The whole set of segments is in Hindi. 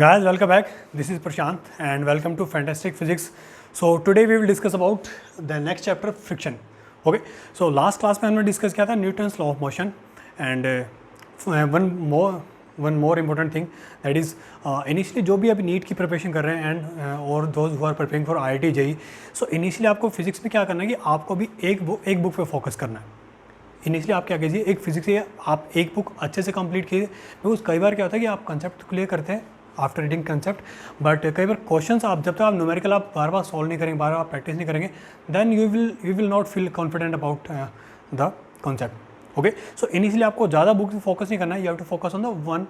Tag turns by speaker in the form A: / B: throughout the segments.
A: Guys, welcome back. This is Prashant and welcome to Fantastic Physics. So today we will discuss about the next chapter, friction. Okay. So last class में हमने डिस्कस किया था Newton's law of motion and one more important thing that is initially जो भी अभी नीट की प्रिपरेशन कर रहे हैं एंड और those who are preparing for IIT JEE. So initially आपको फिजिक्स में क्या करना है कि आपको भी एक बुक पे फोकस करना है. इनिशियली आप क्या कीजिए, एक फिजिक्स से आप एक बुक अच्छे से कंप्लीट कीजिए. बिकॉज कई बार क्या होता है कि आप कंसेप्ट क्लियर करते हैं आफ्टर रीडिंग कंसेप्ट, बट कई बार क्वेश्चंस आप जब तक आप न्यूमेरिकल आप बार बार सॉल्व नहीं करेंगे, बार बार प्रैक्टिस नहीं करेंगे, then you will not feel confident about the concept. Okay, so initially आपको ज़्यादा बुक पे फोकस नहीं करना है, you have to focus on the one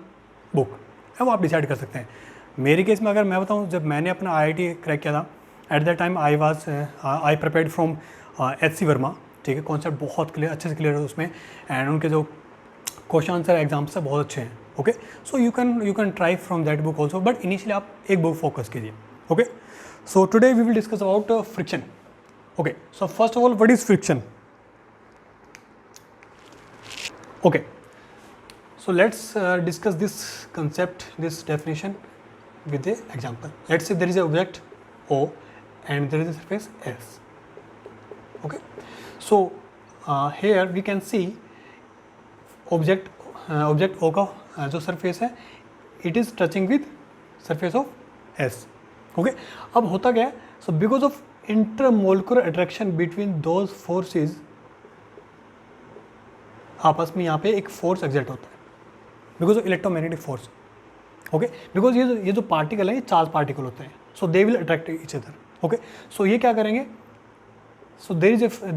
A: book. है वो आप डिसाइड कर सकते हैं. मेरे केस में अगर मैं बताऊँ, जब मैंने अपना IIT क्रैक किया था, at that time I prepared from HC Verma. ठीक है, कॉन्सेप्ट बहुत क्लियर, अच्छे से क्लियर है उसमें, एंड उनके जो क्वेश्चन आंसर एग्जाम्स है बहुत अच्छे हैं. Okay, so you can try from that book also, but initially आप एक बुक फोकस कीजिए. Okay, so today we will discuss about friction. Okay, so first of all, what is friction? Okay, so let's discuss this concept, this definition with the example. Let's say there is a object O and there is a surface S. Okay, so here we can see object O का जो surface है, it is touching with surface of S. Okay, अब होता क्या है? So because of intermolecular attraction between those forces, आपस में यहाँ पे एक फोर्स एग्जर्ट होता है because of electromagnetic force. Okay, because ये जो पार्टिकल है, ये चार्ज पार्टिकल होते हैं, so they will attract each other. Okay, so ये क्या करेंगे? So there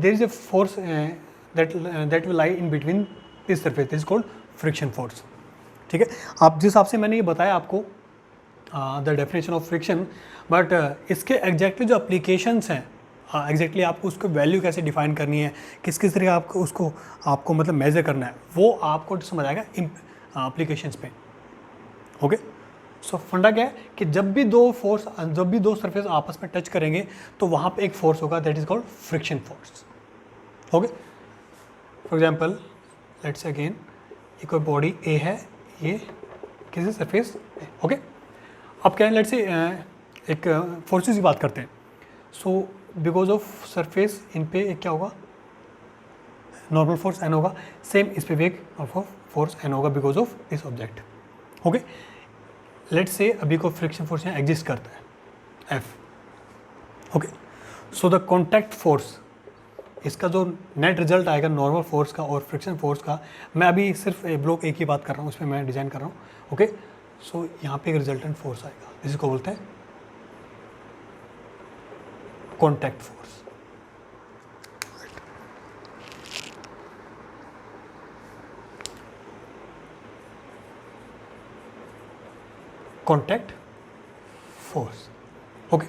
A: is a force that will lie in between this surface, this called friction force. ठीक है, आप जिस हिसाब से मैंने ये बताया आपको the definition of friction, but इसके एग्जैक्टली जो अप्लीकेशंस हैं, एग्जैक्टली आपको उसको वैल्यू कैसे डिफाइन करनी है, किस तरह आपको मतलब मेजर करना है, वो आपको समझ आएगा एप्लीकेशंस पे. ओके, सो फंडा क्या है कि जब भी दो सरफेस आपस में टच करेंगे तो वहाँ पे एक फोर्स होगा, that is called friction force. Okay, for example let's say again, ये कोई बॉडी A है, ये किसी सरफेस. ओके, अब क्या है, लेट्स से एक फोर्सेस की बात करते हैं. So because of surface in पे एक क्या होगा, नॉर्मल फोर्स N होगा. सेम इस पे भी एक फोर्स N होगा because of this object. Okay, let's say अभी को फ्रिक्शन फोर्स यहाँ एग्जिस्ट करता है F. Okay, so the contact force, इसका जो नेट रिजल्ट आएगा नॉर्मल फोर्स का और फ्रिक्शन फोर्स का, मैं अभी सिर्फ ब्लॉक एक ही बात कर रहा हूँ, उसमें मैं डिज़ाइन कर रहा हूँ. ओके, सो यहाँ पे एक रिजल्टेंट फोर्स आएगा, जिसको बोलते हैं contact force. contact force. Okay,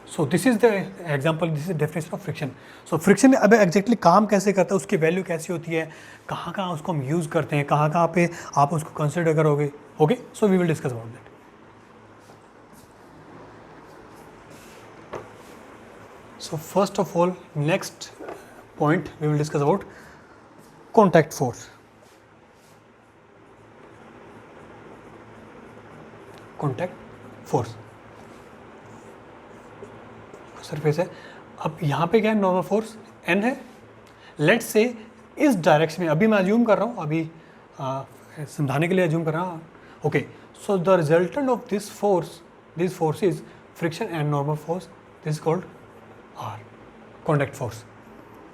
A: so this is the example, this is definition of friction. So friction अब एग्जैक्टली काम कैसे करता है, उसकी वैल्यू कैसी होती है, कहाँ कहाँ उसको हम यूज़ करते हैं, कहाँ कहाँ पे आप उसको कंसिडर करोगे. Okay, so we will discuss about that. So first of all, next point we will discuss about contact force. Contact force, surface है. अब यहाँ पे क्या है, नॉर्मल फोर्स N है. लेट्स से इस डायरेक्शन में, अभी मैं अज्यूम कर रहा हूँ, अभी समझाने के लिए अज्यूम कर रहा हूँ. Okay, so the resultant of this force is friction and normal force, this called R, contact force.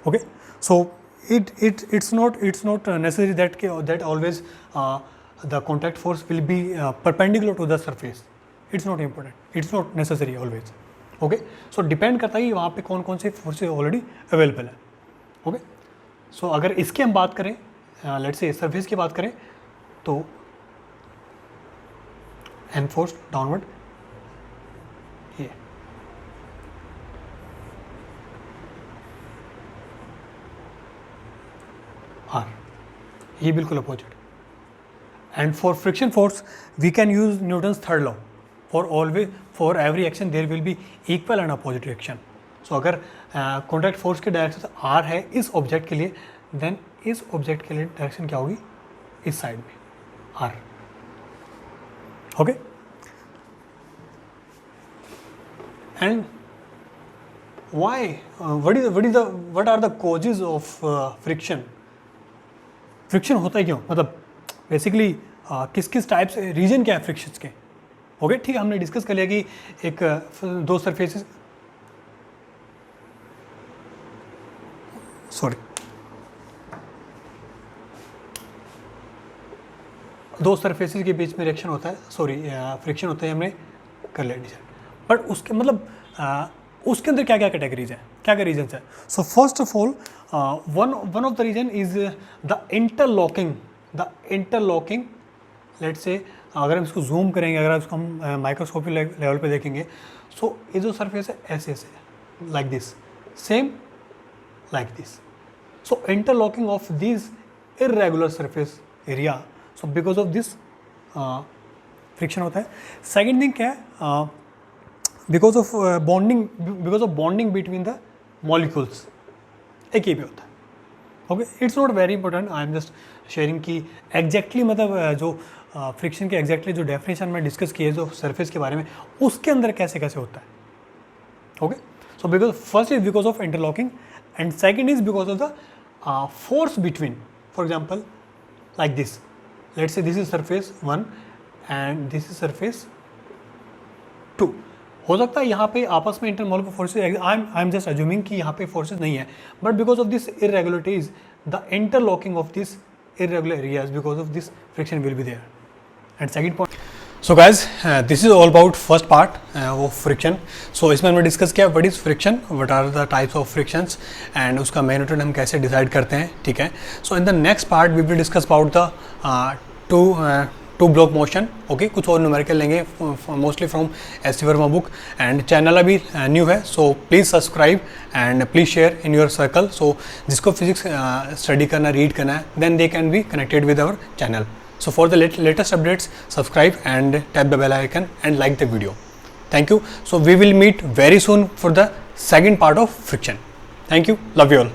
A: Okay, so it's not necessary that always the contact force will be perpendicular to the surface. It's not important, it's not necessary always. Okay, so depend करता है कि वहाँ पे कौन कौन से फोर्सेस ऑलरेडी अवेलेबल है. ओके, सो अगर इसकी हम बात करें, लेट्स से सरफेस की बात करें, तो N फोर्स डाउनवर्ड, ये R, ये बिल्कुल opposite. And for friction force, we can use Newton's third law. For every action there will be equal and opposite reaction. So अगर कॉन्टैक्ट फोर्स की डायरेक्शन R है इस ऑब्जेक्ट के लिए, देन इस ऑब्जेक्ट के लिए डायरेक्शन क्या होगी, इस साइड में R. Okay. And why? What are the causes of friction? Friction होता है क्यों, मतलब बेसिकली किस किस टाइप से रीजन क्या है फ्रिक्शंस के. ओके ठीक है, हमने डिस्कस कर लिया कि एक दो सरफेसेस के बीच में रिएक्शन होता है, फ्रिक्शन होता है, हमने कर लिया डिसाइड. बट उसके मतलब उसके अंदर क्या क्या कैटेगरीज है, क्या क्या रीजन्स है. So first of all one of the reason is the interlocking. Let's say अगर हम इसको जूम करेंगे, अगर इसको हम माइक्रोस्कोपिक लेवल पे देखेंगे, सो ये जो सरफेस है ऐसे like this, same like this. So interlocking of this irregular surface area, so because of this friction होता है. सेकेंड थिंग क्या है, because of bonding between the molecules, एक ये भी होता है. Okay, it's not very important, I am just sharing कि एग्जैक्टली मतलब जो फ्रिक्शन के एग्जैक्टली जो डेफिनेशन में डिस्कस किए जो सरफेस के बारे में, उसके अंदर कैसे कैसे होता है. Okay, so because first is because of interlocking and second is because of the force between. For example like this, let's say this is surface 1 and this is surface 2. हो सकता है यहाँ पे आपस में intermolecular forces, I am just assuming कि यहाँ पे फोर्सेज नहीं है, but because of this irregularities the interlocking of this irregular areas, because of this friction will be there. And second point, so guys this is all about first part of friction. so इसमें हमने डिस्कस किया what is friction, what are the types of frictions and उसका magnitude हम कैसे डिसाइड करते हैं. ठीक है, so in the next part we will discuss about the two block motion. Okay, कुछ और न्यूमेरिकल लेंगे mostly from S Verma book. And channel अभी न्यू है, so please subscribe and please share in your circle. So जिसको फिजिक्स स्टडी करना, रीड करना है, then they can be connected with our channel. So for the latest updates subscribe and tap the bell icon and like the video. Thank you. So we will meet very soon for the second part of friction. Thank you, love you all.